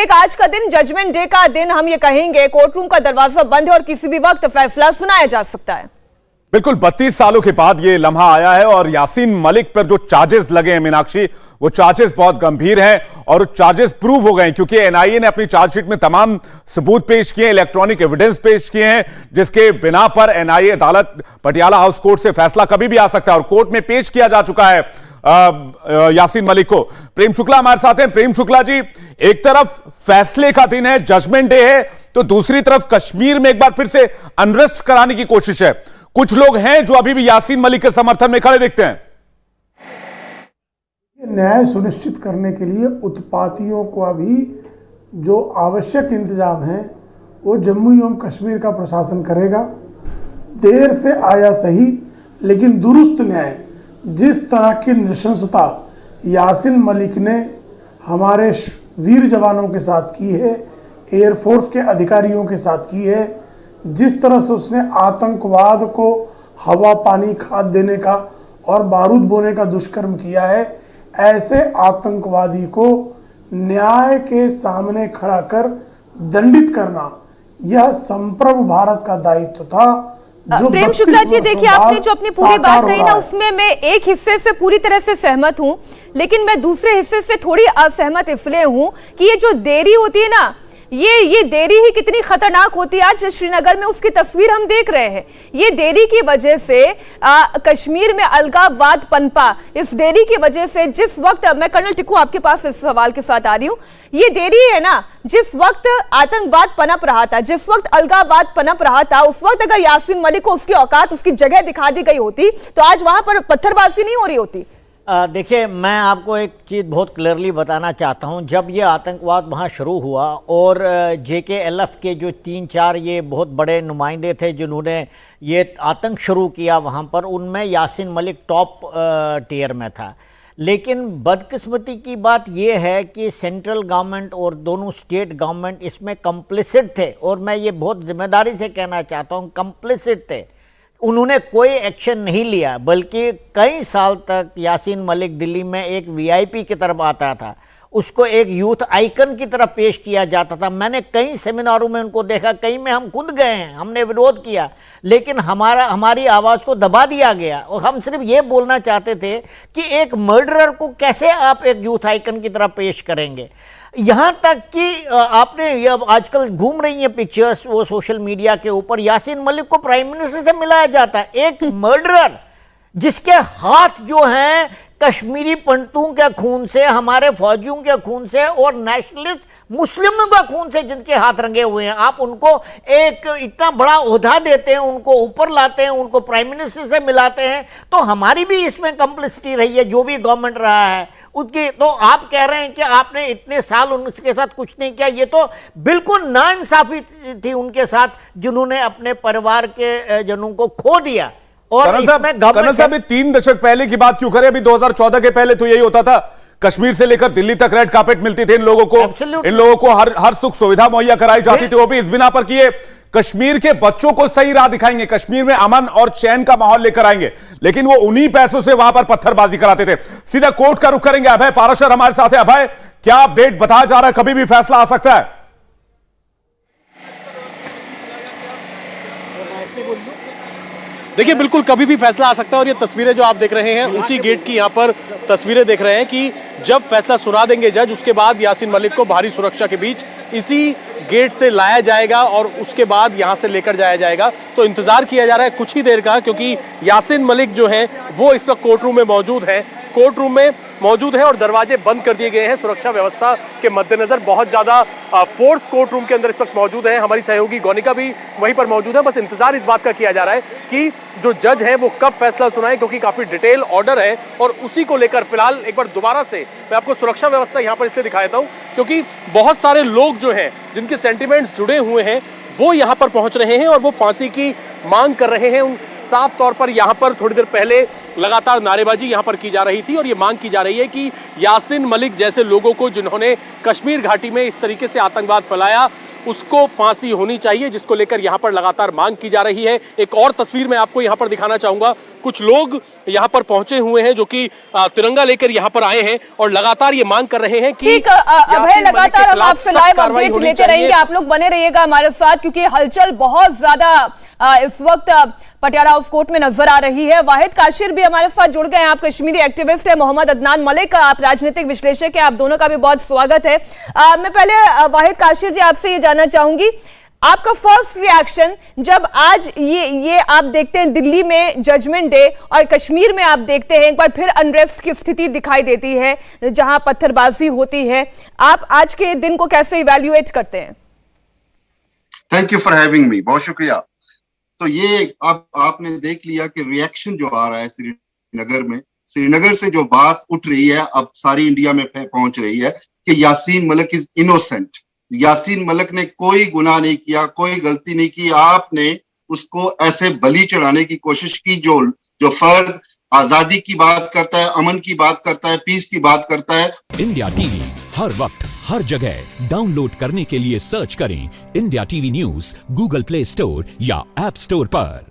विवेक, आज का दिन जजमेंट डे का दिन हम ये कहेंगे, कोर्ट रूम का दरवाजा बंद है और किसी भी वक्त फैसला सुनाया जा सकता है। बिल्कुल 32 सालों के बाद ये लम्हा आया है और यासीन मलिक पर जो चार्जेस लगे हैं मीनाक्षी, वो चार्जेस बहुत गंभीर हैं और चार्जेस प्रूव हो गए हैं क्योंकि एनआईए ने अपनी चार्जशीट में तमाम सबूत पेश किए, इलेक्ट्रॉनिक एविडेंस पेश किए हैं, जिसके बिना पर एनआईए अदालत पटियाला हाउस कोर्ट से फैसला कभी भी आ सकता है और कोर्ट में पेश किया जा चुका है यासीन मलिक को। प्रेम शुक्ला हमारे साथ हैं। प्रेम शुक्ला जी, एक तरफ फैसले का दिन है, जजमेंट डे है, तो दूसरी तरफ कश्मीर में एक बार फिर से अनरेस्ट कराने की कोशिश है। कुछ लोग हैं जो अभी भी यासीन मलिक के समर्थन में खड़े दिखते हैं। न्याय सुनिश्चित करने के लिए उत्पातियों को अभी जो आवश्यक इंतजाम है वो जम्मू एवं कश्मीर का प्रशासन करेगा। देर से आया सही, लेकिन दुरुस्त न्याय। जिस तरह की नृशंसता यासीन मलिक ने हमारे वीर जवानों के साथ की है, एयरफोर्स के अधिकारियों के साथ की है, जिस तरह से उसने आतंकवाद को हवा पानी खाद देने का और बारूद बोने का दुष्कर्म किया है, ऐसे आतंकवादी को न्याय के सामने खड़ा कर दंडित करना यह संप्रभु भारत का दायित्व था। प्रेम शुक्ला जी, देखिए आपने जो अपनी पूरी बात कही ना, उसमें मैं एक हिस्से से पूरी तरह से सहमत हूं, लेकिन मैं दूसरे हिस्से से थोड़ी असहमत इसलिए हूं कि ये जो देरी होती है ना, ये देरी ही कितनी खतरनाक होती है। आज श्रीनगर में उसकी तस्वीर हम देख रहे हैं। ये देरी की वजह से कश्मीर में अलगाववाद पनपा। इस देरी की वजह से जिस वक्त, मैं कर्नल टिक्कू आपके पास इस सवाल के साथ आ रही हूं, ये देरी है ना, जिस वक्त आतंकवाद पनप रहा था, जिस वक्त अलगाववाद पनप रहा था, उस वक्त अगर यासीन मलिक को उसकी औकात, उसकी जगह दिखा दी गई होती तो आज वहां पर पत्थरबाजी नहीं हो रही होती। देखिए, मैं आपको एक चीज़ बहुत क्लियरली बताना चाहता हूं। जब ये आतंकवाद वहां शुरू हुआ और JKLF के जो 3-4 ये बहुत बड़े नुमाइंदे थे जिन्होंने ये आतंक शुरू किया वहां पर, उनमें यासीन मलिक टॉप टियर में था। लेकिन बदकिस्मती की बात यह है कि सेंट्रल गवर्नमेंट और दोनों स्टेट गवर्नमेंट इसमें कंप्लिसिट थे, और मैं ये बहुत जिम्मेदारी से कहना चाहता हूँ, कंप्लिसिट थे। उन्होंने कोई एक्शन नहीं लिया, बल्कि कई साल तक यासीन मलिक दिल्ली में एक VIP की तरफ आता था, उसको एक यूथ आइकन की तरफ पेश किया जाता था। मैंने कई सेमिनारों में उनको देखा, कई में हम खुद गए हैं, हमने विरोध किया, लेकिन हमारी आवाज़ को दबा दिया गया। और हम सिर्फ ये बोलना चाहते थे कि एक मर्डरर को कैसे आप एक यूथ आइकन की तरफ पेश करेंगे। यहाँ तक कि आपने आजकल घूम रही हैं पिक्चर्स वो सोशल मीडिया के ऊपर, यासीन मलिक को प्राइम मिनिस्टर से मिलाया जाता है। एक मर्डरर जिसके हाथ जो हैं कश्मीरी पंडितों के खून से, हमारे फौजियों के खून से और नेशनलिस्ट मुस्लिमों का खून से जिनके हाथ रंगे हुए हैं, आप उनको एक इतना बड़ा ओहदा देते हैं, उनको ऊपर लाते हैं, उनको प्राइम मिनिस्टर से मिलाते हैं। तो हमारी भी इसमें कंप्लिसिटी रही है, जो भी गवर्नमेंट रहा है उसकी। तो आप कह रहे हैं कि आपने इतने साल उनके साथ कुछ नहीं किया, ये तो बिल्कुल नाइंसाफी थी उनके साथ, जिन्होंने अपने परिवार के जनों को खो दिया। और कर्नल साहब 3 दशक पहले की बात क्यों करें? अभी 2014 के पहले तो यही होता था, कश्मीर से लेकर दिल्ली तक रेड कार्पेट मिलती थी इन लोगों को हर सुख सुविधा मुहैया कराई जाती थी। वो भी इस बिना पर कि ये कश्मीर के बच्चों को सही राह दिखाएंगे, कश्मीर में अमन और चैन का माहौल लेकर आएंगे, लेकिन वो उन्हीं पैसों से वहां पर पत्थरबाजी कराते थे। सीधा कोर्ट का रुख करेंगे। अभय पाराशर हमारे साथ है। अभय, क्या अपडेट बताया जा रहा है, कभी भी फैसला आ सकता है? देखिए, बिल्कुल कभी भी फैसला आ सकता है। और ये तस्वीरें जो आप देख रहे हैं, उसी गेट की यहाँ पर तस्वीरें देख रहे हैं कि जब फैसला सुना देंगे जज, उसके बाद यासीन मलिक को भारी सुरक्षा के बीच इसी गेट से लाया जाएगा और उसके बाद यहाँ से लेकर जाया जाएगा। तो इंतजार किया जा रहा है कुछ ही देर का, क्योंकि यासीन मलिक जो है वो इस वक्त कोर्ट रूम में मौजूद है। कोर्ट रूम में मौजूद है और दरवाजे बंद कर दिए गए हैं सुरक्षा व्यवस्था के मद्देनजर। बहुत ज़्यादा फोर्स कोर्ट रूम के अंदर इस वक्त मौजूद है। हमारी सहयोगी गौनिका भी वहीं पर मौजूद है। बस इंतजार इस बात का किया जा रहा है कि जो जज है वो कब फैसला सुनाए, क्योंकि काफ़ी डिटेल ऑर्डर है और उसी को लेकर फिलहाल एक बार दोबारा से मैं आपको सुरक्षा व्यवस्था यहाँ पर इसलिए दिखा देता हूँ, क्योंकि बहुत सारे लोग जो हैं जिनके सेंटिमेंट्स जुड़े हुए हैं वो यहाँ पर पहुँच रहे हैं और वो फांसी की मांग कर रहे हैं। साफ तौर पर यहाँ पर थोड़ी देर पहले लगातार नारेबाजी यहाँ पर की जा रही थी और ये मांग की जा रही है कि यासीन मलिक जैसे लोगों को, जिन्होंने कश्मीर घाटी में इस तरीके से आतंकवाद फैलाया, उसको फांसी होनी चाहिए, जिसको लेकर यहां पर लगातार मांग की जा रही है। एक और तस्वीर मैं आपको यहां पर दिखाना चाहूंगा। कुछ लोग यहां पर पहुंचे हुए हैं जो कि तिरंगा लेकर यहां पर आए हैं और लगातार ये मांग कर रहे हैं कि ठीक अभय, लगातार हम आपसे लाइव अपडेट लेते रहेंगे। आप लोग बने रहिएगा हमारे साथ, क्योंकि हलचल बहुत ज्यादा इस वक्त पटियाला हाउस कोर्ट में नजर आ रही है। वाहिद काशिर भी हमारे साथ जुड़ गए हैं। आप कश्मीरी एक्टिविस्ट है। मोहम्मद अदनान मलिक, आप राजनीतिक विश्लेषक है। आप दोनों का भी बहुत स्वागत है। मैं पहले वाहिद काशिर जी आपसे ये जानना चाहूंगी, आपका फर्स्ट रिएक्शन जब आज ये आप देखते हैं दिल्ली में जजमेंट डे और कश्मीर में आप देखते हैं एक बार फिर अनरेस्ट की स्थिति दिखाई देती है जहां पत्थरबाजी होती है, आप आज के दिन को कैसे इवैल्यूएट करते हैं? Thank you for having me, बहुत शुक्रिया। तो ये आपने देख लिया कि रिएक्शन जो आ रहा है श्रीनगर से जो बात उठ रही है अब सारी इंडिया में पहुंच रही है कि यासीन मलिक इज इनोसेंट। यासीन मलिक ने कोई गुनाह नहीं किया, कोई गलती नहीं की। आपने उसको ऐसे बलि चढ़ाने की कोशिश की। जो फर्द आजादी की बात करता है, अमन की बात करता है, पीस की बात करता है। इंडिया टीवी हर वक्त हर जगह डाउनलोड करने के लिए सर्च करें India TV news Google play store या ऐप स्टोर पर।